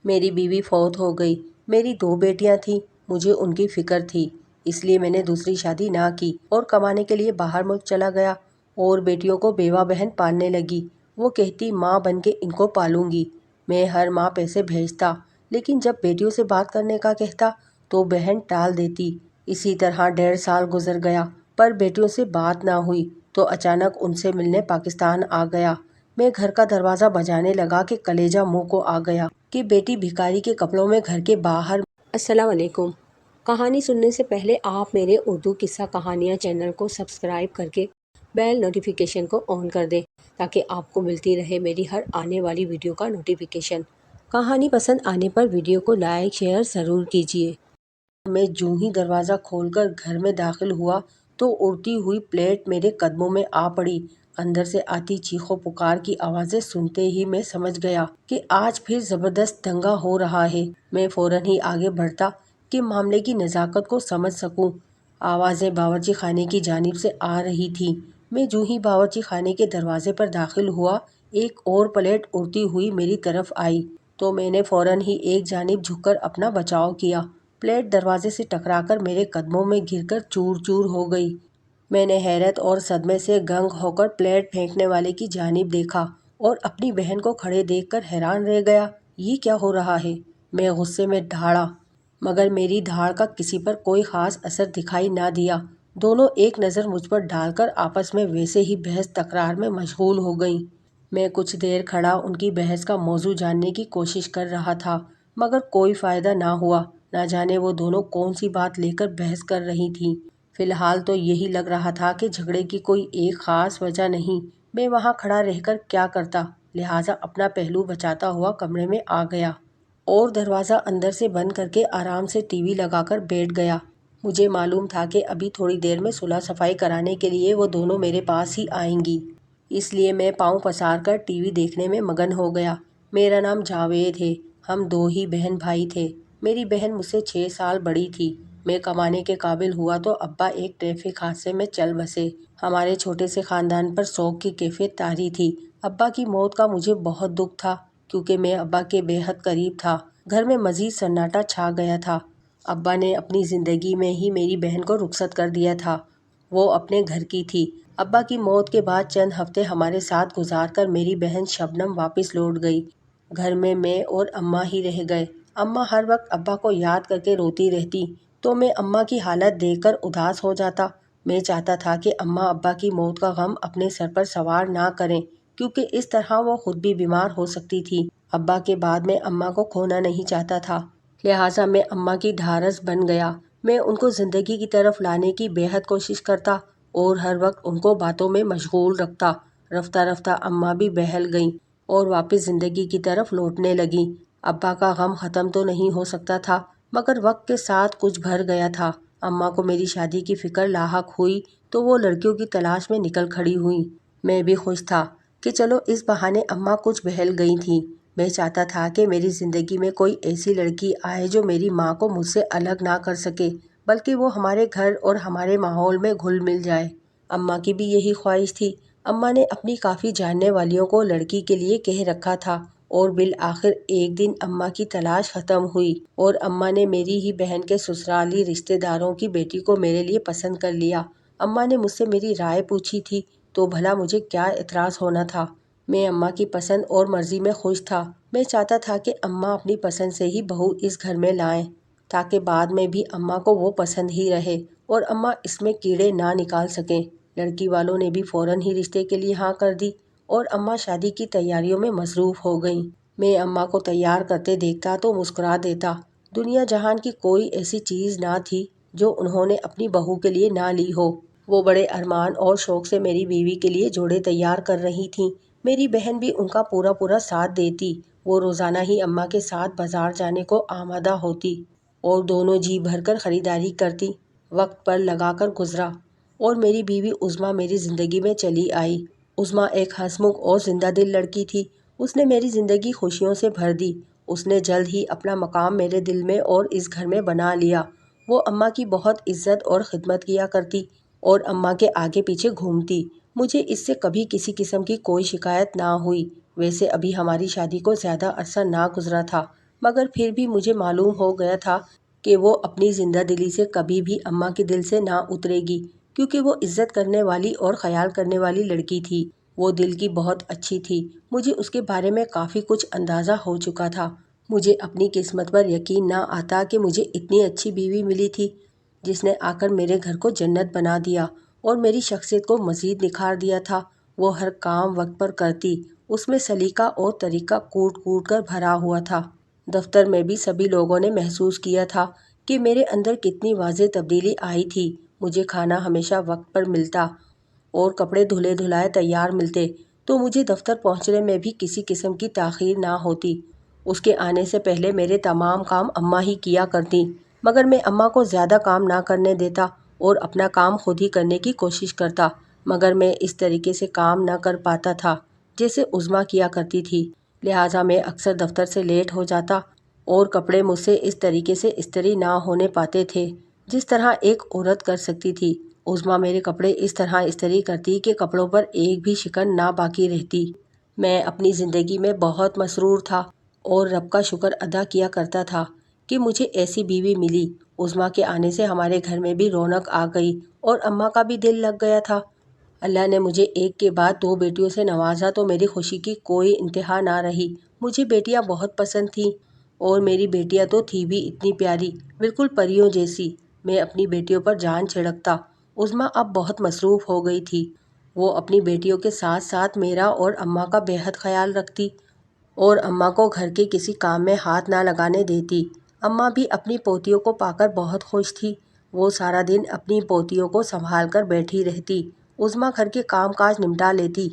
میری بیوی فوت ہو گئی۔ میری 2 بیٹیاں تھیں، مجھے ان کی فکر تھی، اس لیے میں نے دوسری شادی نہ کی اور کمانے کے لیے باہر ملک چلا گیا اور بیٹیوں کو بیوہ بہن پالنے لگی۔ وہ کہتی ماں بن کے ان کو پالوں گی۔ میں ہر ماہ پیسے بھیجتا، لیکن جب بیٹیوں سے بات کرنے کا کہتا تو بہن ٹال دیتی۔ اسی طرح 1.5 سال گزر گیا، پر بیٹیوں سے بات نہ ہوئی تو اچانک ان سے ملنے پاکستان آ گیا۔ میں گھر کا دروازہ بجانے لگا کہ کلیجہ منہ کو آ گیا کہ بیٹی بھکاری کے کپڑوں میں گھر کے باہر۔ السلام علیکم۔ کہانی سننے سے پہلے آپ میرے اردو قصہ کہانیاں چینل کو سبسکرائب کر کے بیل نوٹیفیکیشن کو آن کر دیں تاکہ آپ کو ملتی رہے میری ہر آنے والی ویڈیو کا نوٹیفیکیشن۔ کہانی پسند آنے پر ویڈیو کو لائک شیئر ضرور کیجیے۔ میں جوں ہی دروازہ کھول کر گھر میں داخل ہوا تو اڑتی ہوئی پلیٹ میرے قدموں میں آ پڑی۔ اندر سے آتی چیخو پکار کی آوازیں سنتے ہی میں سمجھ گیا کہ آج پھر زبردست دنگا ہو رہا ہے۔ میں فوراً ہی آگے بڑھتا کہ معاملے کی نزاکت کو سمجھ سکوں۔ آوازیں باورچی خانے کی جانب سے آ رہی تھیں۔ میں جوں ہی باورچی خانے کے دروازے پر داخل ہوا، ایک اور پلیٹ اڑتی ہوئی میری طرف آئی تو میں نے فوراً ہی ایک جانب جھک کر اپنا بچاؤ کیا۔ پلیٹ دروازے سے ٹکرا کر میرے قدموں میں گر کر چور چور ہو گئی۔ میں نے حیرت اور صدمے سے گنگ ہو کر پلیٹ پھینکنے والے کی جانب دیکھا اور اپنی بہن کو کھڑے دیکھ کر حیران رہ گیا۔ یہ کیا ہو رہا ہے؟ میں غصے میں دھاڑا، مگر میری دھاڑ کا کسی پر کوئی خاص اثر دکھائی نہ دیا۔ دونوں ایک نظر مجھ پر ڈال کر آپس میں ویسے ہی بحث تکرار میں مشغول ہو گئیں۔ میں کچھ دیر کھڑا ان کی بحث کا موضوع جاننے کی کوشش کر رہا تھا، مگر کوئی فائدہ نہ ہوا۔ نہ جانے وہ دونوں کون سی بات لے کر بحث کر رہی تھیں۔ فی الحال تو یہی لگ رہا تھا کہ جھگڑے کی کوئی ایک خاص وجہ نہیں۔ میں وہاں کھڑا رہ کر کیا کرتا، لہٰذا اپنا پہلو بچاتا ہوا کمرے میں آ گیا اور دروازہ اندر سے بند کر کے آرام سے ٹی وی لگا کر بیٹھ گیا۔ مجھے معلوم تھا کہ ابھی تھوڑی دیر میں صلح صفائی کرانے کے لیے وہ دونوں میرے پاس ہی آئیں گی، اس لیے میں پاؤں پسار کر ٹی وی دیکھنے میں مگن ہو گیا۔ میرا نام جاوید ہے، ہم 2 ہی بہن بھائی تھے۔ میری بہن مجھ سے 6 سال بڑی تھی۔ میں کمانے کے قابل ہوا تو ابا ایک ٹریفک حادثے میں چل بسے۔ ہمارے چھوٹے سے خاندان پر سوگ کی کیفیت طاری تھی۔ ابا کی موت کا مجھے بہت دکھ تھا کیونکہ میں ابا کے بے حد قریب تھا۔ گھر میں مزید سناٹا چھا گیا تھا۔ ابا نے اپنی زندگی میں ہی میری بہن کو رخصت کر دیا تھا، وہ اپنے گھر کی تھی۔ ابا کی موت کے بعد چند ہفتے ہمارے ساتھ گزار کر میری بہن شبنم واپس لوٹ گئی۔ گھر میں اور اماں ہی رہ گئے۔ اماں ہر وقت ابا کو یاد کر کے روتی رہتی تو میں اماں کی حالت دیکھ کر اداس ہو جاتا۔ میں چاہتا تھا کہ اماں ابا کی موت کا غم اپنے سر پر سوار نہ کریں کیونکہ اس طرح وہ خود بھی بیمار ہو سکتی تھی۔ ابا کے بعد میں اماں کو کھونا نہیں چاہتا تھا، لہٰذا میں اماں کی ڈھارس بن گیا۔ میں ان کو زندگی کی طرف لانے کی بے حد کوشش کرتا اور ہر وقت ان کو باتوں میں مشغول رکھتا۔ رفتہ رفتہ اماں بھی بہل گئیں اور واپس زندگی کی طرف لوٹنے لگیں۔ ابا کا غم ختم تو نہیں ہو سکتا تھا، مگر وقت کے ساتھ کچھ بھر گیا تھا۔ اماں کو میری شادی کی فکر لاحق ہوئی تو وہ لڑکیوں کی تلاش میں نکل کھڑی ہوئیں۔ میں بھی خوش تھا کہ چلو اس بہانے اماں کچھ بہل گئی تھیں۔ میں چاہتا تھا کہ میری زندگی میں کوئی ایسی لڑکی آئے جو میری ماں کو مجھ سے الگ نہ کر سکے، بلکہ وہ ہمارے گھر اور ہمارے ماحول میں گھل مل جائے۔ اماں کی بھی یہی خواہش تھی۔ اماں نے اپنی کافی جاننے والیوں کو لڑکی کے لیے کہہ رکھا تھا اور بالآخر ایک دن اماں کی تلاش ختم ہوئی اور اماں نے میری ہی بہن کے سسرالی رشتے داروں کی بیٹی کو میرے لیے پسند کر لیا۔ اماں نے مجھ سے میری رائے پوچھی تھی تو بھلا مجھے کیا اعتراض ہونا تھا۔ میں اماں کی پسند اور مرضی میں خوش تھا۔ میں چاہتا تھا کہ اماں اپنی پسند سے ہی بہو اس گھر میں لائیں تاکہ بعد میں بھی اماں کو وہ پسند ہی رہے اور اماں اس میں کیڑے نہ نکال سکیں۔ لڑکی والوں نے بھی فوراً ہی رشتے کے لیے ہاں کر دی اور اماں شادی کی تیاریوں میں مصروف ہو گئیں۔ میں اماں کو تیار کرتے دیکھتا تو مسکرا دیتا۔ دنیا جہان کی کوئی ایسی چیز نہ تھی جو انہوں نے اپنی بہو کے لیے نہ لی ہو۔ وہ بڑے ارمان اور شوق سے میری بیوی کے لیے جوڑے تیار کر رہی تھیں۔ میری بہن بھی ان کا پورا ساتھ دیتی۔ وہ روزانہ ہی اماں کے ساتھ بازار جانے کو آمادہ ہوتی اور دونوں جی بھر کر خریداری کرتی۔ وقت پر لگا کر گزرا اور میری بیوی عظمیٰ میری زندگی میں چلی آئی۔ عظمیٰ ایک ہنسمکھ اور زندہ دل لڑکی تھی۔ اس نے میری زندگی خوشیوں سے بھر دی۔ اس نے جلد ہی اپنا مقام میرے دل میں اور اس گھر میں بنا لیا۔ وہ اماں کی بہت عزت اور خدمت کیا کرتی اور اماں کے آگے پیچھے گھومتی۔ مجھے اس سے کبھی کسی قسم کی کوئی شکایت نہ ہوئی۔ ویسے ابھی ہماری شادی کو زیادہ عرصہ نہ گزرا تھا، مگر پھر بھی مجھے معلوم ہو گیا تھا کہ وہ اپنی زندہ دلی سے کبھی بھی اماں کے دل سے نہ اترے گی، کیونکہ وہ عزت کرنے والی اور خیال کرنے والی لڑکی تھی۔ وہ دل کی بہت اچھی تھی۔ مجھے اس کے بارے میں کافی کچھ اندازہ ہو چکا تھا۔ مجھے اپنی قسمت پر یقین نہ آتا کہ مجھے اتنی اچھی بیوی ملی تھی، جس نے آ کر میرے گھر کو جنت بنا دیا اور میری شخصیت کو مزید نکھار دیا تھا۔ وہ ہر کام وقت پر کرتی، اس میں سلیقہ اور طریقہ کوٹ کوٹ کر بھرا ہوا تھا۔ دفتر میں بھی سبھی لوگوں نے محسوس کیا تھا کہ میرے اندر کتنی واضح تبدیلی آئی تھی۔ مجھے کھانا ہمیشہ وقت پر ملتا اور کپڑے دھلے دھلائے تیار ملتے، تو مجھے دفتر پہنچنے میں بھی کسی قسم کی تاخیر نہ ہوتی۔ اس کے آنے سے پہلے میرے تمام کام اماں ہی کیا کرتی، مگر میں اماں کو زیادہ کام نہ کرنے دیتا اور اپنا کام خود ہی کرنے کی کوشش کرتا، مگر میں اس طریقے سے کام نہ کر پاتا تھا جیسے عظمیٰ کیا کرتی تھی۔ لہٰذا میں اکثر دفتر سے لیٹ ہو جاتا اور کپڑے مجھ سے اس طریقے سے استری نہ ہونے پاتے تھے جس طرح ایک عورت کر سکتی تھی۔ عظمیٰ میرے کپڑے اس طرح استری کرتی کہ کپڑوں پر ایک بھی شکن نہ باقی رہتی۔ میں اپنی زندگی میں بہت مسرور تھا اور رب کا شکر ادا کیا کرتا تھا کہ مجھے ایسی بیوی ملی۔ عظمیٰ کے آنے سے ہمارے گھر میں بھی رونق آ گئی اور اماں کا بھی دل لگ گیا تھا۔ اللہ نے مجھے ایک کے بعد دو بیٹیوں سے نوازا تو میری خوشی کی کوئی انتہا نہ رہی۔ مجھے بیٹیاں بہت پسند تھیں اور میری بیٹیاں تو تھی بھی اتنی پیاری، بالکل پریوں جیسی۔ میں اپنی بیٹیوں پر جان چھڑکتا۔ عظمیٰ اب بہت مصروف ہو گئی تھی۔ وہ اپنی بیٹیوں کے ساتھ ساتھ میرا اور اماں کا بے حد خیال رکھتی اور اماں کو گھر کے کسی کام میں ہاتھ نہ لگانے دیتی۔ اماں بھی اپنی پوتیوں کو پا کر بہت خوش تھی۔ وہ سارا دن اپنی پوتیوں کو سنبھال کر بیٹھی رہتی۔ عظمیٰ گھر کے کام کاج نمٹا لیتی۔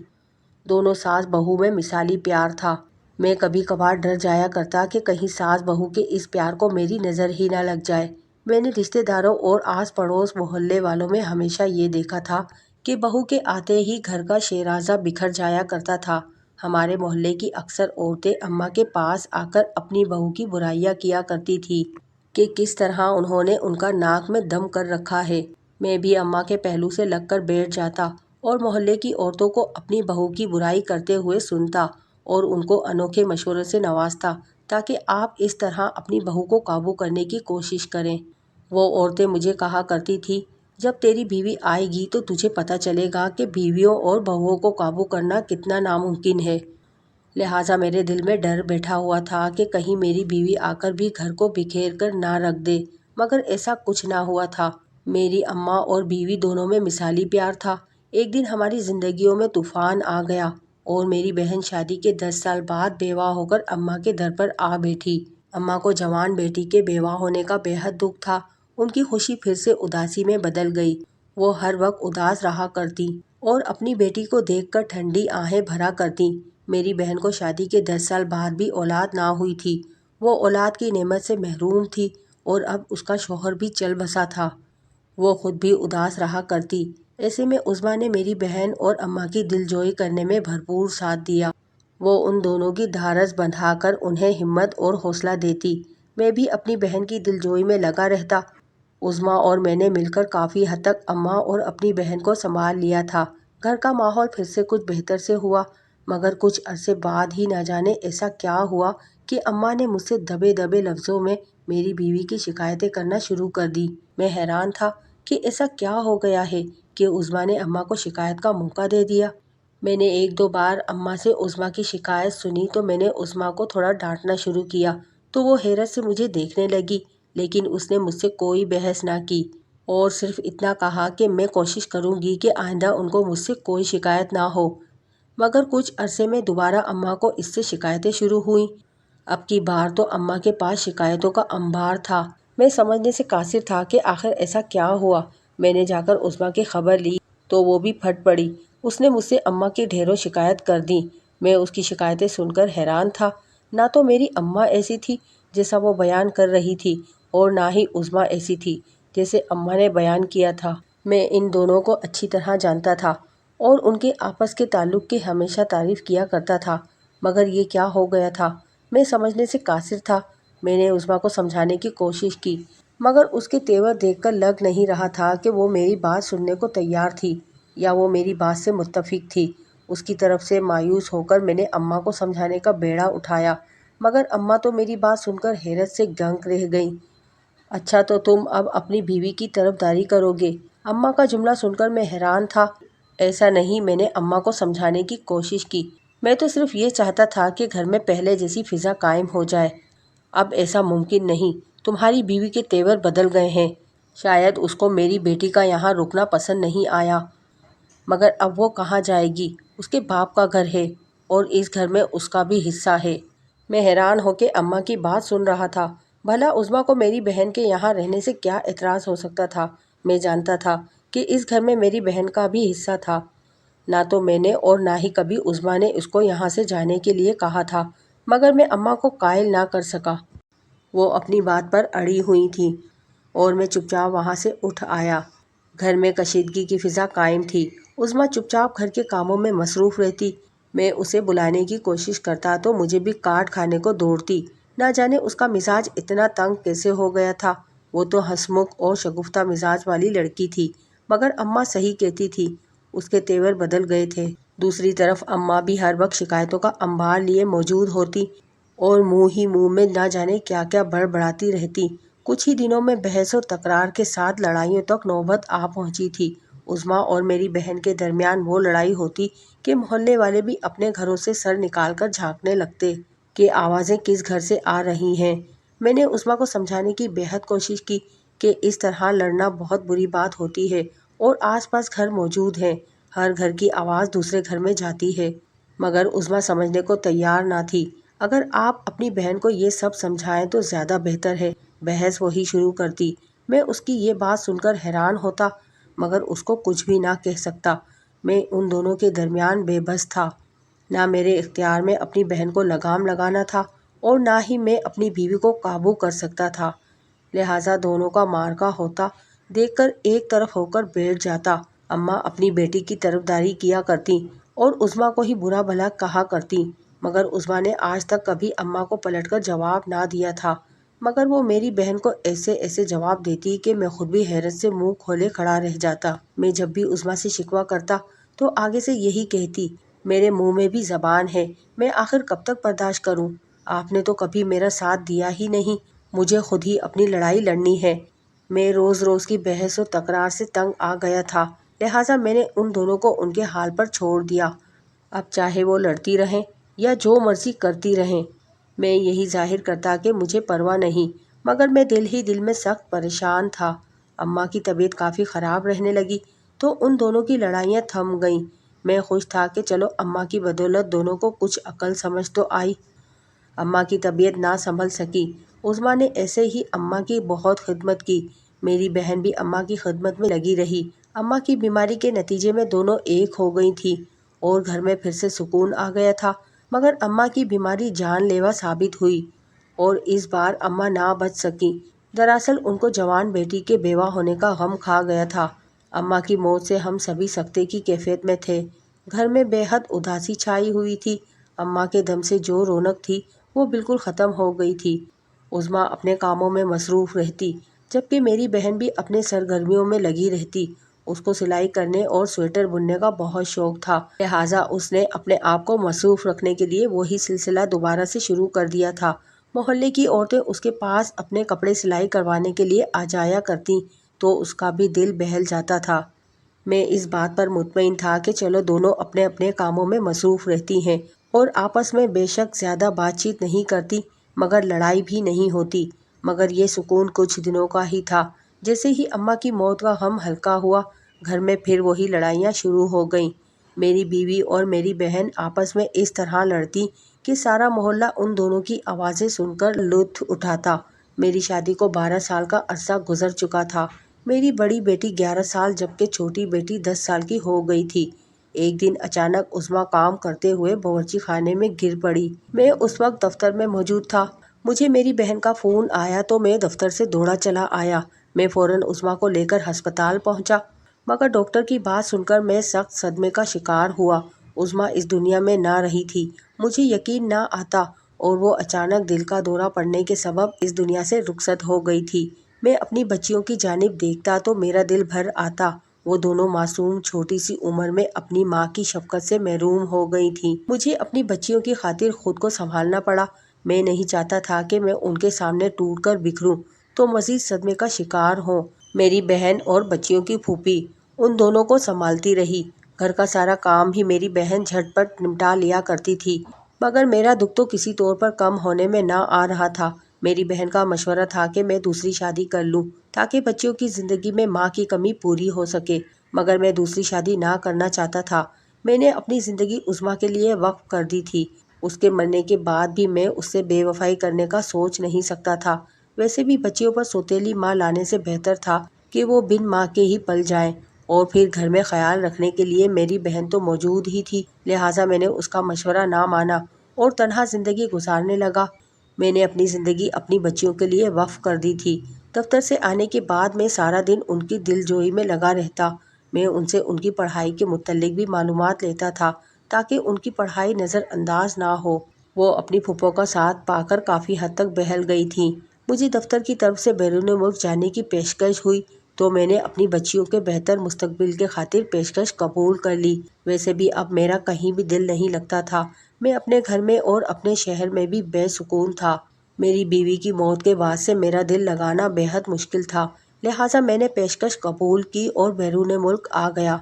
دونوں ساس بہو میں مثالی پیار تھا۔ میں کبھی کبھار ڈر جایا کرتا کہ کہیں ساس بہو کے اس پیار کو میری نظر ہی نہ لگ جائے۔ میں نے رشتہ داروں اور آس پڑوس محلے والوں میں ہمیشہ یہ دیکھا تھا کہ بہو کے آتے ہی گھر کا شیرازہ بکھر جایا کرتا تھا۔ ہمارے محلے کی اکثر عورتیں اماں کے پاس آ کر اپنی بہو کی برائیاں کیا کرتی تھی کہ کس طرح انہوں نے ان کا ناک میں دم کر رکھا ہے۔ میں بھی اماں کے پہلو سے لگ کر بیٹھ جاتا اور محلے کی عورتوں کو اپنی بہو کی برائی کرتے ہوئے سنتا اور ان کو انوکھے مشورے سے نوازتا تاکہ آپ اس طرح اپنی بہو کو قابو کرنے کی کوشش کریں۔ وہ عورتیں مجھے کہا کرتی تھی، جب تیری بیوی آئے گی تو تجھے پتہ چلے گا کہ بیویوں اور بہوؤں کو قابو کرنا کتنا ناممکن ہے۔ لہٰذا میرے دل میں ڈر بیٹھا ہوا تھا کہ کہیں میری بیوی آ کر بھی گھر کو بکھیر کر نہ رکھ دے، مگر ایسا کچھ نہ ہوا تھا۔ میری اماں اور بیوی دونوں میں مثالی پیار تھا۔ ایک دن ہماری زندگیوں میں طوفان آ گیا اور میری بہن شادی کے 10 سال بعد بیوہ ہو کر اماں کے در پر آ بیٹھی۔ اماں کو جوان بیٹی کے بیوہ ہونے کا بے حد دکھ تھا۔ ان کی خوشی پھر سے اداسی میں بدل گئی۔ وہ ہر وقت اداس رہا کرتی اور اپنی بیٹی کو دیکھ کر ٹھنڈی آہیں بھرا کرتی۔ میری بہن کو شادی کے 10 سال بعد بھی اولاد نہ ہوئی تھی۔ وہ اولاد کی نعمت سے محروم تھی اور اب اس کا شوہر بھی چل بسا تھا۔ وہ خود بھی اداس رہا کرتی۔ ایسے میں عظمیٰ نے میری بہن اور اماں کی دل جوئی کرنے میں بھرپور ساتھ دیا۔ وہ ان دونوں کی ڈھارس بندھا کر انہیں ہمت اور حوصلہ دیتی۔ میں بھی اپنی بہن کی دل جوئی میں لگا رہتا۔ عظمیٰ اور میں نے مل کر کافی حد تک اماں اور اپنی بہن کو سنبھال لیا تھا۔ گھر کا ماحول پھر سے کچھ بہتر سے ہوا، مگر کچھ عرصے بعد ہی نہ جانے ایسا کیا ہوا کہ اماں نے مجھ سے دبے دبے لفظوں میں میری بیوی کی شکایتیں کرنا شروع کر دی۔ میں حیران تھا کہ ایسا کیا ہو گیا ہے کہ عظمیٰ نے اماں کو شکایت کا موقع دے دیا۔ میں نے ایک دو بار اماں سے عظمیٰ کی شکایت سنی تو میں نے عظمیٰ کو تھوڑا ڈانٹنا شروع کیا تو وہ حیرت سے مجھے دیکھنے لگی، لیکن اس نے مجھ سے کوئی بحث نہ کی اور صرف اتنا کہا کہ میں کوشش کروں گی کہ آئندہ ان کو مجھ سے کوئی شکایت نہ ہو۔ مگر کچھ عرصے میں دوبارہ اماں کو اس سے شکایتیں شروع ہوئیں۔ اب کی بار تو اماں کے پاس شکایتوں کا انبار تھا۔ میں سمجھنے سے قاصر تھا کہ آخر ایسا کیا ہوا۔ میں نے جا کر عظمیٰ کی خبر لی تو وہ بھی پھٹ پڑی۔ اس نے مجھ سے اماں کی ڈھیروں شکایت کر دیں۔ میں اس کی شکایتیں سن کر حیران تھا۔ نہ تو میری اماں ایسی تھی جیسا وہ بیان کر رہی تھی اور نہ ہی عظمیٰ ایسی تھی جیسے اماں نے بیان کیا تھا۔ میں ان دونوں کو اچھی طرح جانتا تھا اور ان کے آپس کے تعلق کی ہمیشہ تعریف کیا کرتا تھا، مگر یہ کیا ہو گیا تھا، میں سمجھنے سے قاصر تھا۔ میں نے عظمیٰ کو سمجھانے کی کوشش کی، مگر اس کے تیور دیکھ کر لگ نہیں رہا تھا کہ وہ میری بات سننے کو تیار تھی یا وہ میری بات سے متفق تھی۔ اس کی طرف سے مایوس ہو کر میں نے اماں کو سمجھانے کا بیڑا اٹھایا، مگر اماں تو میری بات سن کر حیرت سے دنگ رہ گئیں۔ اچھا تو تم اب اپنی بیوی کی طرفداری کرو گے؟ اماں کا جملہ سن کر میں حیران تھا۔ ایسا نہیں، میں نے اماں کو سمجھانے کی کوشش کی۔ میں تو صرف یہ چاہتا تھا کہ گھر میں پہلے جیسی فضا قائم ہو جائے۔ اب ایسا ممکن نہیں، تمہاری بیوی کے تیور بدل گئے ہیں۔ شاید اس کو میری بیٹی کا یہاں رکنا پسند نہیں آیا، مگر اب وہ کہاں جائے گی؟ اس کے باپ کا گھر ہے اور اس گھر میں اس کا بھی حصہ ہے۔ میں حیران ہو کے اماں کی بات سن رہا تھا۔ بھلا عظمیٰ کو میری بہن کے یہاں رہنے سے کیا اعتراض ہو سکتا تھا؟ میں جانتا تھا کہ اس گھر میں میری بہن کا بھی حصہ تھا۔ نہ تو میں نے اور نہ ہی کبھی عظمیٰ نے اس کو یہاں سے جانے کے لیے کہا تھا، مگر میں اماں کو قائل نہ کر سکا۔ وہ اپنی بات پر اڑی ہوئی تھیں اور میں چپ چاپ وہاں سے اٹھ آیا۔ گھر میں کشیدگی کی فضا قائم تھی۔ عظمیٰ چپ چاپ گھر کے کاموں میں مصروف رہتی۔ میں اسے بلانے کی کوشش کرتا تو مجھے بھی کاٹ کھانے کو دوڑتی۔ نہ جانے اس کا مزاج اتنا تنگ کیسے ہو گیا تھا۔ وہ تو ہنسمکھ اور شگفتہ مزاج والی لڑکی تھی، مگر اماں صحیح کہتی تھی، اس کے تیور بدل گئے تھے۔ دوسری طرف اماں بھی ہر وقت شکایتوں کا انبار لیے موجود ہوتی اور منہ ہی منہ میں نہ جانے کیا کیا بڑبڑاتی رہتی۔ کچھ ہی دنوں میں بحث و تکرار کے ساتھ لڑائیوں تک نوبت آ پہنچی تھی۔ عظمیٰ اور میری بہن کے درمیان وہ لڑائی ہوتی کہ محلے والے بھی اپنے گھروں سے سر نکال کر جھانکنے لگتے کہ آوازیں کس گھر سے آ رہی ہیں۔ میں نے عظمیٰ کو سمجھانے کی بے حد کوشش کی کہ اس طرح لڑنا بہت بری بات ہوتی ہے اور آس پاس گھر موجود ہیں، ہر گھر کی آواز دوسرے گھر میں جاتی ہے، مگر عظمیٰ سمجھنے کو تیار نہ تھی۔ اگر آپ اپنی بہن کو یہ سب سمجھائیں تو زیادہ بہتر ہے، بحث وہی شروع کرتی۔ میں اس کی یہ بات سن کر حیران ہوتا، مگر اس کو کچھ بھی نہ کہہ سکتا۔ میں ان دونوں کے درمیان بے بس تھا۔ نہ میرے اختیار میں اپنی بہن کو لگام لگانا تھا اور نہ ہی میں اپنی بیوی کو قابو کر سکتا تھا، لہٰذا دونوں کا معرکہ ہوتا دیکھ کر ایک طرف ہو کر بیٹھ جاتا۔ اماں اپنی بیٹی کی طرفداری کیا کرتیں اور عظمیٰ کو ہی برا بھلا کہا کرتیں، مگر عظمیٰ نے آج تک کبھی اماں کو پلٹ کر جواب نہ دیا تھا، مگر وہ میری بہن کو ایسے ایسے جواب دیتی کہ میں خود بھی حیرت سے منہ کھولے کھڑا رہ جاتا۔ میں جب بھی عظمیٰ سے شکوہ کرتا تو آگے سے یہی کہتی، میرے منہ میں بھی زبان ہے، میں آخر کب تک برداشت کروں؟ آپ نے تو کبھی میرا ساتھ دیا ہی نہیں، مجھے خود ہی اپنی لڑائی لڑنی ہے۔ میں روز روز کی بحث و تکرار سے تنگ آ گیا تھا، لہٰذا میں نے ان دونوں کو ان کے حال پر چھوڑ دیا۔ اب چاہے وہ لڑتی رہیں یا جو مرضی کرتی رہیں، میں یہی ظاہر کرتا کہ مجھے پرواہ نہیں، مگر میں دل ہی دل میں سخت پریشان تھا۔ اماں کی طبیعت کافی خراب رہنے لگی تو ان دونوں کی لڑائیاں تھم گئیں۔ میں خوش تھا کہ چلو اماں کی بدولت دونوں کو کچھ عقل سمجھ تو آئی۔ اماں کی طبیعت نہ سنبھل سکی۔ عظمیٰ نے ایسے ہی اماں کی بہت خدمت کی، میری بہن بھی اماں کی خدمت میں لگی رہی۔ اماں کی بیماری کے نتیجے میں دونوں ایک ہو گئی تھیں اور گھر میں پھر سے سکون آ گیا تھا، مگر اماں کی بیماری جان لیوا ثابت ہوئی اور اس بار اماں نہ بچ سکیں۔ دراصل ان کو جوان بیٹی کے بیوہ ہونے کا غم کھا گیا تھا۔ اماں کی موت سے ہم سبھی سکتے کی کیفیت میں تھے۔ گھر میں بے حد اداسی چھائی ہوئی تھی۔ اماں کے دم سے جو رونق تھی وہ بالکل ختم ہو گئی تھی۔ عظمیٰ اپنے کاموں میں مصروف رہتی، جبکہ میری بہن بھی اپنے سرگرمیوں میں لگی رہتی۔ اس کو سلائی کرنے اور سویٹر بننے کا بہت شوق تھا، لہٰذا اس نے اپنے آپ کو مصروف رکھنے کے لیے وہی سلسلہ دوبارہ سے شروع کر دیا تھا۔ محلے کی عورتیں اس کے پاس اپنے کپڑے سلائی کروانے کے لیے آ جایا کرتیں تو اس کا بھی دل بہل جاتا تھا۔ میں اس بات پر مطمئن تھا کہ چلو دونوں اپنے اپنے کاموں میں مصروف رہتی ہیں اور آپس میں بے شک زیادہ بات چیت نہیں کرتی، مگر لڑائی بھی نہیں ہوتی، مگر یہ سکون کچھ دنوں کا ہی تھا۔ جیسے ہی اماں کی موت کا غم ہلکا ہوا، گھر میں پھر وہی لڑائیاں شروع ہو گئیں۔ میری بیوی اور میری بہن آپس میں اس طرح لڑتی کہ سارا محلہ ان دونوں کی آوازیں سن کر لطف اٹھاتا۔ میری شادی کو 12 سال کا عرصہ گزر چکا تھا۔ میری بڑی بیٹی 11 سال جبکہ چھوٹی بیٹی 10 سال کی ہو گئی تھی۔ ایک دن اچانک عظمیٰ کام کرتے ہوئے باورچی خانے میں گر پڑی۔ میں اس وقت دفتر میں موجود تھا۔ مجھے میری بہن کا فون آیا تو میں دفتر سے دوڑا چلا آیا۔ میں فوراً عظمیٰ کو لے کر ہسپتال پہنچا، مگر ڈاکٹر کی بات سن کر میں سخت صدمے کا شکار ہوا۔ عظمیٰ اس دنیا میں نہ رہی تھی۔ مجھے یقین نہ آتا اور وہ اچانک دل کا دورہ پڑنے کے سبب اس دنیا سے رخصت ہو گئی تھی۔ میں اپنی بچیوں کی جانب دیکھتا تو میرا دل بھر آتا۔ وہ دونوں معصوم چھوٹی سی عمر میں اپنی ماں کی شفقت سے محروم ہو گئی تھیں۔ مجھے اپنی بچیوں کی خاطر خود کو سنبھالنا پڑا۔ میں نہیں چاہتا تھا کہ میں ان کے سامنے ٹوٹ کر بکھروں تو مزید صدمے کا شکار ہوں۔ میری بہن اور بچیوں کی پھوپھی ان دونوں کو سنبھالتی رہی۔ گھر کا سارا کام بھی میری بہن جھٹ پٹ نمٹا لیا کرتی تھی، مگر میرا دکھ تو کسی طور پر کم ہونے میں نہ آ رہا تھا۔ میری بہن کا مشورہ تھا کہ میں دوسری شادی کر لوں تاکہ بچیوں کی زندگی میں ماں کی کمی پوری ہو سکے، مگر میں دوسری شادی نہ کرنا چاہتا تھا۔ میں نے اپنی زندگی عظمیٰ کے لیے وقف کر دی تھی۔ اس کے مرنے کے بعد بھی میں اس سے بے وفائی کرنے کا سوچ نہیں سکتا تھا۔ ویسے بھی بچیوں پر سوتیلی ماں لانے سے بہتر تھا کہ وہ بن ماں کے ہی پل جائیں، اور پھر گھر میں خیال رکھنے کے لیے میری بہن تو موجود ہی تھی۔ لہٰذا میں نے اس کا مشورہ نہ مانا اور تنہا زندگی گزارنے لگا۔ میں نے اپنی زندگی اپنی بچیوں کے لیے وقف کر دی تھی۔ دفتر سے آنے کے بعد میں سارا دن ان کی دل جوئی میں لگا رہتا۔ میں ان سے ان کی پڑھائی کے متعلق بھی معلومات لیتا تھا تاکہ ان کی پڑھائی نظر انداز نہ ہو۔ وہ اپنی پھوپھو کا ساتھ پا کر کافی حد تک بہل گئی تھیں۔ مجھے دفتر کی طرف سے بیرون ملک جانے کی پیشکش ہوئی تو میں نے اپنی بچیوں کے بہتر مستقبل کے خاطر پیشکش قبول کر لی۔ ویسے بھی اب میرا کہیں بھی دل نہیں لگتا تھا۔ میں اپنے گھر میں اور اپنے شہر میں بھی بے سکون تھا۔ میری بیوی کی موت کے بعد سے میرا دل لگانا بے حد مشکل تھا، لہٰذا میں نے پیشکش قبول کی اور بیرون ملک آ گیا۔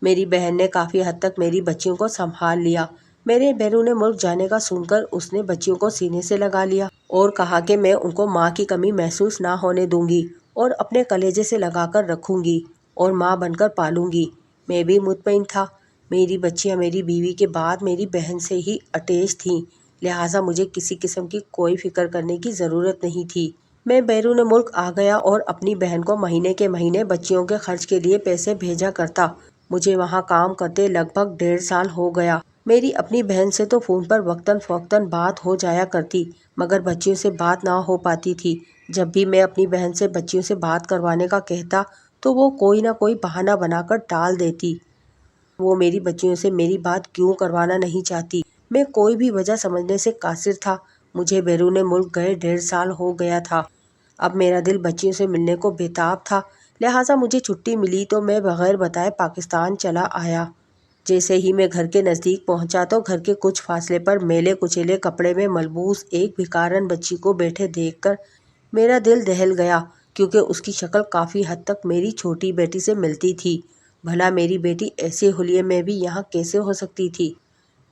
میری بہن نے کافی حد تک میری بچیوں کو سنبھال لیا۔ میرے بیرون ملک جانے کا سن کر اس نے بچیوں کو سینے سے لگا لیا اور کہا کہ میں ان کو ماں کی کمی محسوس نہ ہونے دوں گی اور اپنے کلیجے سے لگا کر رکھوں گی اور ماں بن کر پالوں گی۔ میں بھی مطمئن تھا۔ میری بچیاں میری بیوی کے بعد میری بہن سے ہی اٹیچ تھیں، لہٰذا مجھے کسی قسم کی کوئی فکر کرنے کی ضرورت نہیں تھی۔ میں بیرون ملک آ گیا اور اپنی بہن کو مہینے کے مہینے بچیوں کے خرچ کے لیے پیسے بھیجا کرتا۔ مجھے وہاں کام کرتے لگ بھگ 1.5 سال ہو گیا۔ میری اپنی بہن سے تو فون پر وقتاً فوقتاً بات ہو جایا کرتی، مگر بچیوں سے بات نہ ہو پاتی تھی۔ جب بھی میں اپنی بہن سے بچیوں سے بات کروانے کا کہتا تو وہ کوئی نہ کوئی بہانہ بنا کر ٹال دیتی۔ وہ میری بچیوں سے میری بات کیوں کروانا نہیں چاہتی، میں کوئی بھی وجہ سمجھنے سے قاصر تھا۔ مجھے بیرون ملک گئے 1.5 سال ہو گیا تھا۔ اب میرا دل بچیوں سے ملنے کو بےتاب تھا، لہٰذا مجھے چھٹی ملی تو میں بغیر بتائے پاکستان چلا آیا۔ جیسے ہی میں گھر کے نزدیک پہنچا تو گھر کے کچھ فاصلے پر میلے کچیلے کپڑے میں ملبوس ایک بھکارن بچی کو بیٹھے دیکھ کر میرا دل دہل گیا، کیونکہ اس کی شکل کافی حد تک میری چھوٹی بیٹی سے ملتی تھی۔ بھلا میری بیٹی ایسے حلیے میں بھی یہاں کیسے ہو سکتی تھی؟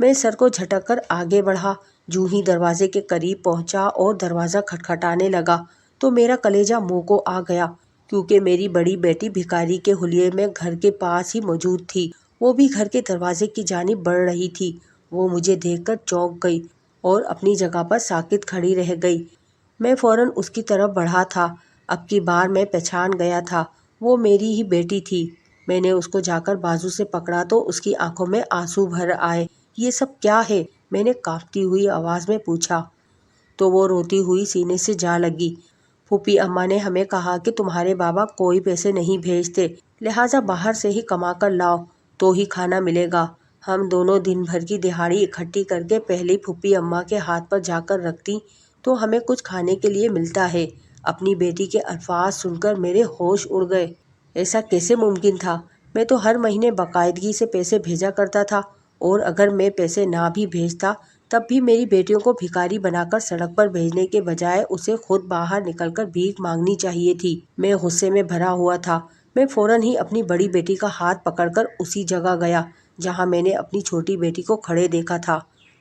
میں سر کو جھٹک کر آگے بڑھا۔ جوں ہی دروازے کے قریب پہنچا اور دروازہ کھٹکھٹانے لگا تو میرا کلیجہ منہ کو آ گیا، کیونکہ میری بڑی بیٹی بھکاری کے حلیے میں گھر کے پاس ہی موجود تھی۔ وہ بھی گھر کے دروازے کی جانب بڑھ رہی تھی۔ وہ مجھے دیکھ کر چونک گئی اور اپنی جگہ پر ساکت کھڑی رہ گئی۔ میں فوراً اس کی طرف بڑھا تھا۔ اب کی بار میں پہچان گیا تھا، وہ میری ہی بیٹی تھی۔ میں نے اس کو جا کر بازو سے پکڑا تو اس کی آنکھوں میں آنسو بھر آئے۔ یہ سب کیا ہے؟ میں نے کانپتی ہوئی آواز میں پوچھا تو وہ روتی ہوئی سینے سے جا لگی۔ پھوپھی اماں نے ہمیں کہا کہ تمہارے بابا کوئی پیسے نہیں بھیجتے، لہٰذا باہر سے ہی کما کر لاؤ تو ہی کھانا ملے گا۔ ہم دونوں دن بھر کی دہاڑی اکٹھی کر کے پہلے پھوپھی اماں کے ہاتھ پر جا کر رکھتی تو ہمیں کچھ کھانے کے لیے ملتا ہے۔ اپنی بیٹی کے الفاظ سن کر میرے ہوش اڑ گئے۔ ایسا کیسے ممکن تھا؟ میں تو ہر مہینے باقاعدگی سے پیسے بھیجا کرتا تھا، اور اگر میں پیسے نہ بھی بھیجتا تب بھی میری بیٹیوں کو بھکاری بنا کر سڑک پر بھیجنے کے بجائے اسے خود باہر نکل کر بھیک مانگنی چاہیے تھی۔ میں غصے میں بھرا ہوا تھا۔ میں فوراً ہی اپنی بڑی بیٹی کا ہاتھ پکڑ کر اسی جگہ گیا جہاں میں نے اپنی چھوٹی بیٹی کو کھڑے دیکھا تھا۔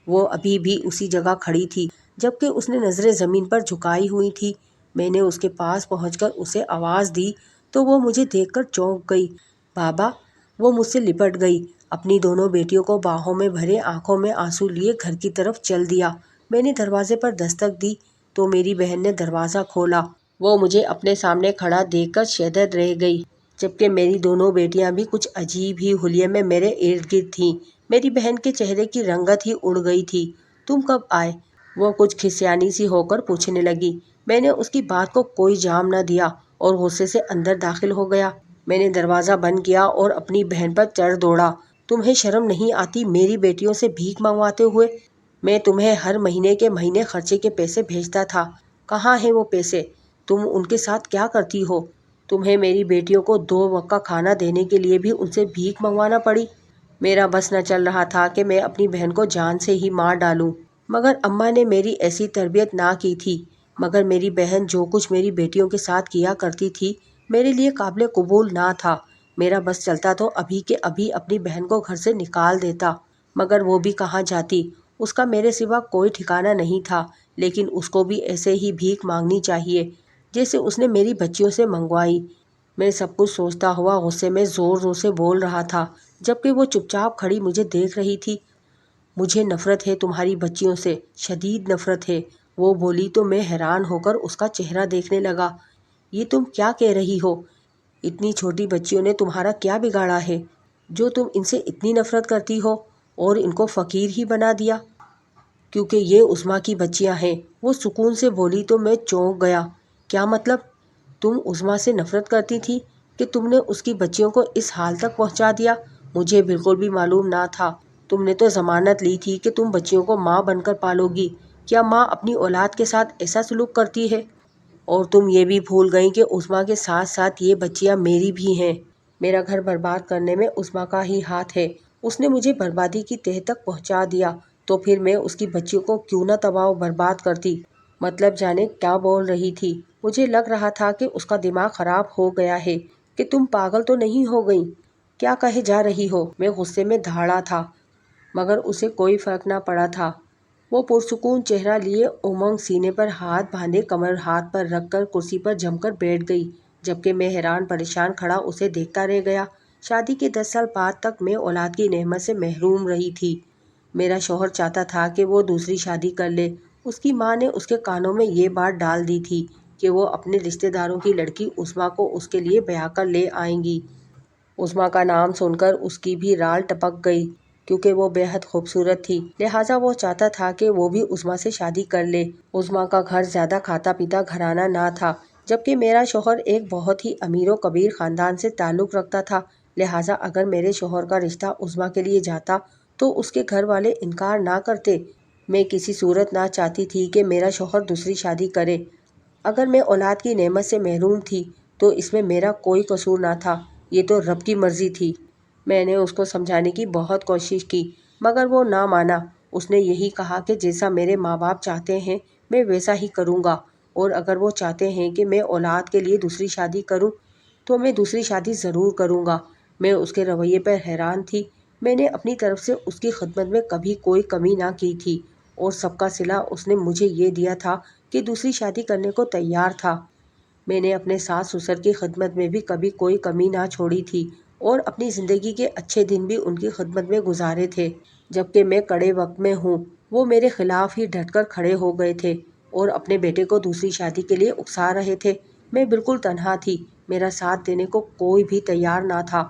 وہ ابھی بھی اسی جگہ کھڑی تھی جبکہ اس نے نظریں زمین پر جھکائی ہوئی تھی۔ میں نے اس کے پاس پہنچ کر اسے آواز دی تو وہ مجھے دیکھ کر چونک گئی۔ بابا! وہ مجھ سے لپٹ گئی۔ اپنی دونوں بیٹیوں کو باہوں میں بھرے آنکھوں میں آنسو لیے گھر کی طرف چل دیا۔ میں نے دروازے پر دستک دی تو میری بہن نے دروازہ کھولا۔ وہ مجھے اپنے سامنے کھڑا دیکھ کر شیدر رہ گئی، جبکہ میری دونوں بیٹیاں بھی کچھ عجیب ہی حلیے میں میرے ارد گرد تھیں۔ میری بہن کے چہرے کی رنگت ہی اڑ گئی تھی۔ تم کب آئے؟ وہ کچھ کھسیانی سی ہو کر پوچھنے لگی۔ میں نے اس کی بات کو کوئی جواب نہ دیا اور غصے سے اندر داخل ہو گیا۔ میں نے دروازہ بند کیا اور اپنی بہن پر چڑھ دوڑا۔ تمہیں شرم نہیں آتی میری بیٹیوں سے بھیک منگواتے ہوئے؟ میں تمہیں ہر مہینے کے مہینے خرچے کے پیسے بھیجتا تھا، کہاں ہیں وہ پیسے؟ تم ان کے ساتھ کیا کرتی ہو؟ تمہیں میری بیٹیوں کو 2 وقت کا کھانا دینے کے لیے بھی ان سے بھیک منگوانا پڑی؟ میرا بس نہ چل رہا تھا کہ میں اپنی بہن کو جان سے ہی مار ڈالوں۔ مگر اماں نے میری ایسی تربیت نہ کی تھی، مگر میری بہن جو کچھ میری بیٹیوں کے ساتھ کیا کرتی تھی میرے لیے قابل قبول نہ تھا۔ میرا بس چلتا تو ابھی کے ابھی اپنی بہن کو گھر سے نکال دیتا، مگر وہ بھی کہاں جاتی، اس کا میرے سوا کوئی ٹھکانہ نہیں تھا، لیکن اس کو بھی ایسے ہی بھیک مانگنی چاہیے جیسے اس نے میری بچیوں سے منگوائی۔ میں سب کچھ سوچتا ہوا غصے میں زور زور سے بول رہا تھا، جبکہ وہ چپ چاپ کھڑی مجھے دیکھ رہی تھی۔ مجھے نفرت ہے تمہاری بچیوں سے، شدید نفرت ہے، وہ بولی تو میں حیران ہو کر اس کا چہرہ دیکھنے لگا۔ یہ تم کیا کہہ رہی ہو؟ اتنی چھوٹی بچیوں نے تمہارا کیا بگاڑا ہے جو تم ان سے اتنی نفرت کرتی ہو اور ان کو فقیر ہی بنا دیا؟ کیونکہ یہ عظمیٰ کی بچیاں ہیں، وہ سکون سے بولی تو میں چونک گیا۔ کیا مطلب؟ تم عظمیٰ سے نفرت کرتی تھی کہ تم نے اس کی بچیوں کو اس حال تک پہنچا دیا؟ مجھے بالکل بھی معلوم نہ تھا۔ تم نے تو ضمانت لی تھی کہ تم بچیوں کو ماں بن کر پالو گی۔ کیا ماں اپنی اولاد کے ساتھ ایسا سلوک کرتی ہے؟ اور تم یہ بھی بھول گئیں کہ عظمیٰ کے ساتھ ساتھ یہ بچیاں میری بھی ہیں۔ میرا گھر برباد کرنے میں عظمیٰ کا ہی ہاتھ ہے، اس نے مجھے بربادی کی تہہ تک پہنچا دیا، تو پھر میں اس کی بچیوں کو کیوں نہ تباہ و برباد کرتی؟ مطلب جانے کیا بول رہی تھی؟ مجھے لگ رہا تھا کہ اس کا دماغ خراب ہو گیا ہے، کہ تم پاگل تو نہیں ہو گئی؟ کیا کہے جا رہی ہو؟ میں غصے میں دھاڑا تھا، مگر اسے کوئی فرق نہ پڑا تھا۔ وہ پرسکون چہرہ لیے امنگ سینے پر ہاتھ باندھے کمر ہاتھ پر رکھ کر کرسی پر جم کر بیٹھ گئی، جبکہ میں حیران پریشان کھڑا اسے دیکھتا رہ گیا۔ شادی کے 10 سال بعد تک میں اولاد کی نعمت سے محروم رہی تھی۔ میرا شوہر چاہتا تھا کہ وہ دوسری شادی کر لے۔ اس کی ماں نے اس کے کانوں میں یہ بات ڈال دی تھی کہ وہ اپنے رشتہ داروں کی لڑکی عظمیٰ کو اس کے لیے بیاہ کر لے آئیں گی۔ عظمیٰ کا نام سن کر اس کی بھی رال ٹپک گئی، کیونکہ وہ بے حد خوبصورت تھی، لہٰذا وہ چاہتا تھا کہ وہ بھی عظمیٰ سے شادی کر لے۔ عظمیٰ کا گھر زیادہ کھاتا پیتا گھرانہ نہ تھا، جبکہ میرا شوہر ایک بہت ہی امیر و کبیر خاندان سے تعلق رکھتا تھا، لہٰذا اگر میرے شوہر کا رشتہ عظمیٰ کے لیے جاتا تو اس کے گھر والے انکار نہ کرتے۔ میں کسی صورت نہ چاہتی تھی کہ میرا شوہر دوسری شادی کرے۔ اگر میں اولاد کی نعمت سے محروم تھی تو اس میں میرا کوئی قصور نہ تھا، یہ تو رب کی مرضی تھی۔ میں نے اس کو سمجھانے کی بہت کوشش کی، مگر وہ نہ مانا۔ اس نے یہی کہا کہ جیسا میرے ماں باپ چاہتے ہیں میں ویسا ہی کروں گا، اور اگر وہ چاہتے ہیں کہ میں اولاد کے لیے دوسری شادی کروں تو میں دوسری شادی ضرور کروں گا۔ میں اس کے رویے پر حیران تھی۔ میں نے اپنی طرف سے اس کی خدمت میں کبھی کوئی کمی نہ کی تھی، اور سب کا صلہ اس نے مجھے یہ دیا تھا کہ دوسری شادی کرنے کو تیار تھا۔ میں نے اپنے ساس سسر کی خدمت میں بھی کبھی کوئی کمی نہ چھوڑی تھی، اور اپنی زندگی کے اچھے دن بھی ان کی خدمت میں گزارے تھے۔ جبکہ میں کڑے وقت میں ہوں، وہ میرے خلاف ہی ڈٹ کر کھڑے ہو گئے تھے اور اپنے بیٹے کو دوسری شادی کے لیے اکسا رہے تھے۔ میں بالکل تنہا تھی، میرا ساتھ دینے کو کوئی بھی تیار نہ تھا۔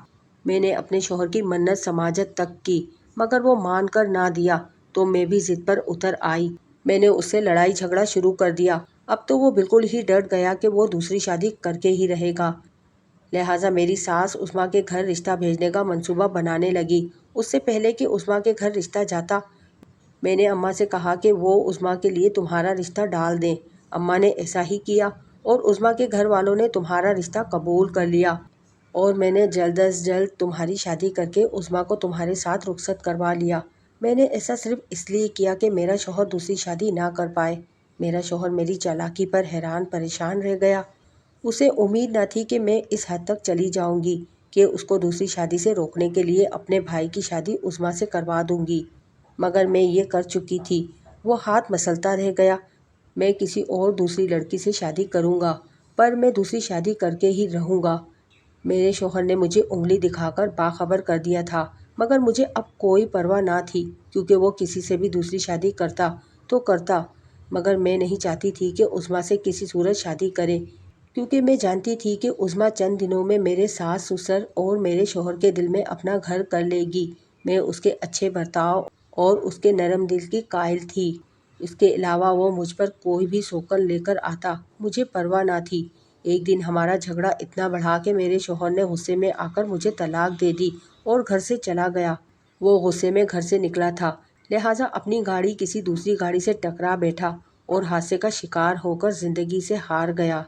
میں نے اپنے شوہر کی منت سماجت تک کی، مگر وہ مان کر نہ دیا، تو میں بھی ضد پر اتر آئی۔ میں نے اس سے لڑائی جھگڑا شروع کر دیا۔ اب تو وہ بالکل ہی ڈٹ گیا کہ وہ دوسری شادی کر کے ہی رہے گا، لہٰذا میری ساس عظمیٰ کے گھر رشتہ بھیجنے کا منصوبہ بنانے لگی۔ اس سے پہلے کہ عظمیٰ کے گھر رشتہ جاتا، میں نے اماں سے کہا کہ وہ عظمیٰ کے لیے تمہارا رشتہ ڈال دیں۔ اماں نے ایسا ہی کیا، اور عظمیٰ کے گھر والوں نے تمہارا رشتہ قبول کر لیا، اور میں نے جلد از جلد تمہاری شادی کر کے عظمیٰ کو تمہارے ساتھ رخصت کروا لیا۔ میں نے ایسا صرف اس لیے کیا کہ میرا شوہر دوسری شادی نہ کر پائے۔ میرا شوہر میری چالاکی پر حیران پریشان رہ گیا۔ اسے امید نہ تھی کہ میں اس حد تک چلی جاؤں گی کہ اس کو دوسری شادی سے روکنے کے لیے اپنے بھائی کی شادی عظمیٰ سے کروا دوں گی، مگر میں یہ کر چکی تھی۔ وہ ہاتھ مسلتا رہ گیا۔ میں کسی اور دوسری لڑکی سے شادی کروں گا، پر میں دوسری شادی کر کے ہی رہوں گا۔ میرے شوہر نے مجھے انگلی دکھا کر باخبر کر دیا تھا، مگر مجھے اب کوئی پرواہ نہ تھی، کیونکہ وہ کسی سے بھی دوسری شادی کرتا تو کرتا، مگر میں نہیں چاہتی تھی کہ عظمیٰ سے کسی صورت شادی کرے، کیونکہ میں جانتی تھی کہ عظمیٰ چند دنوں میں میرے ساس سسر اور میرے شوہر کے دل میں اپنا گھر کر لے گی۔ میں اس کے اچھے برتاؤ اور اس کے نرم دل کی قائل تھی۔ اس کے علاوہ وہ مجھ پر کوئی بھی سوکن لے کر آتا، مجھے پرواہ نہ تھی۔ ایک دن ہمارا جھگڑا اتنا بڑھا کہ میرے شوہر نے غصے میں آ کر مجھے طلاق دے دی اور گھر سے چلا گیا۔ وہ غصے میں گھر سے نکلا تھا، لہٰذا اپنی گاڑی کسی دوسری گاڑی سے ٹکرا بیٹھا اور حادثے کا شکار ہو کر زندگی سے ہار گیا۔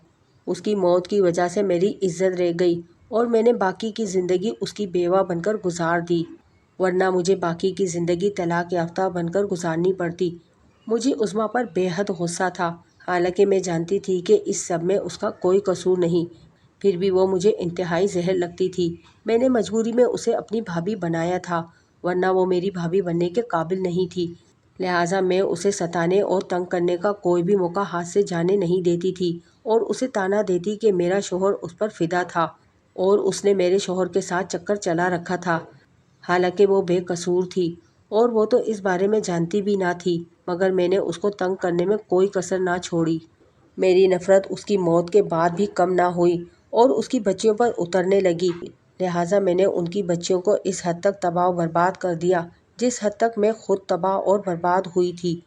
اس کی موت کی وجہ سے میری عزت رہ گئی، اور میں نے باقی کی زندگی اس کی بیوہ بن کر گزار دی، ورنہ مجھے باقی کی زندگی طلاق یافتہ بن کر گزارنی پڑتی۔ مجھے عظمیٰ پر بے حد غصہ تھا، حالانکہ میں جانتی تھی کہ اس سب میں اس کا کوئی قصور نہیں، پھر بھی وہ مجھے انتہائی زہر لگتی تھی۔ میں نے مجبوری میں اسے اپنی بھابھی بنایا تھا، ورنہ وہ میری بھابھی بننے کے قابل نہیں تھی، لہٰذا میں اسے ستانے اور تنگ کرنے کا کوئی بھی موقع ہاتھ سے جانے نہیں دیتی تھی اور اسے طعنہ دیتی کہ میرا شوہر اس پر فدا تھا اور اس نے میرے شوہر کے ساتھ چکر چلا رکھا تھا، حالانکہ وہ بے قصور تھی اور وہ تو اس بارے میں جانتی بھی نہ تھی، مگر میں نے اس کو تنگ کرنے میں کوئی کسر نہ چھوڑی۔ میری نفرت اس کی موت کے بعد بھی کم نہ ہوئی اور اس کی بچیوں پر اترنے لگی، لہٰذا میں نے ان کی بچیوں کو اس حد تک تباہ و برباد کر دیا جس حد تک میں خود تباہ اور برباد ہوئی تھی،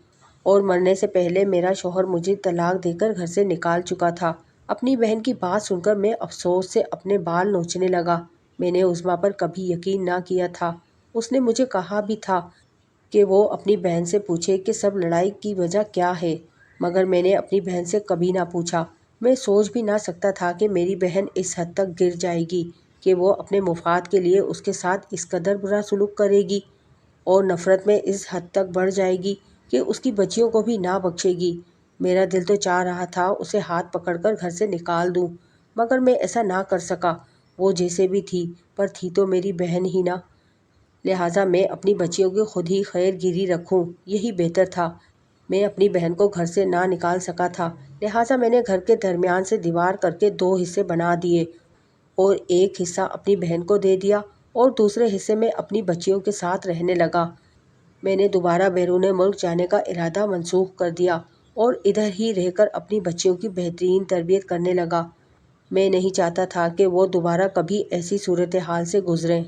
اور مرنے سے پہلے میرا شوہر مجھے طلاق دے کر گھر سے نکال چکا تھا۔ اپنی بہن کی بات سن کر میں افسوس سے اپنے بال نوچنے لگا۔ میں نے عظمیٰ پر کبھی یقین نہ کیا تھا۔ اس نے مجھے کہا بھی تھا کہ وہ اپنی بہن سے پوچھے کہ سب لڑائی کی وجہ کیا ہے، مگر میں نے اپنی بہن سے کبھی نہ پوچھا۔ میں سوچ بھی نہ سکتا تھا کہ میری بہن اس حد تک گر جائے گی کہ وہ اپنے مفاد کے لیے اس کے ساتھ اس قدر برا سلوک کرے گی، اور نفرت میں اس حد تک بڑھ جائے گی کہ اس کی بچیوں کو بھی نہ بخشے گی۔ میرا دل تو چاہ رہا تھا اسے ہاتھ پکڑ کر گھر سے نکال دوں، مگر میں ایسا نہ کر سکا۔ وہ جیسے بھی تھی، پر تھی تو میری بہن ہی نہ، لہٰذا میں اپنی بچیوں کی خود ہی خیر گیری رکھوں، یہی بہتر تھا۔ میں اپنی بہن کو گھر سے نہ نکال سکا تھا، لہٰذا میں نے گھر کے درمیان سے دیوار کر کے 2 حصے بنا دیے اور ایک حصہ اپنی بہن کو دے دیا اور دوسرے حصے میں اپنی بچیوں کے ساتھ رہنے لگا۔ میں نے دوبارہ بیرون ملک جانے کا ارادہ منسوخ کر دیا اور ادھر ہی رہ کر اپنی بچیوں کی بہترین تربیت کرنے لگا۔ میں نہیں چاہتا تھا کہ وہ دوبارہ کبھی ایسی صورتحال سے گزریں۔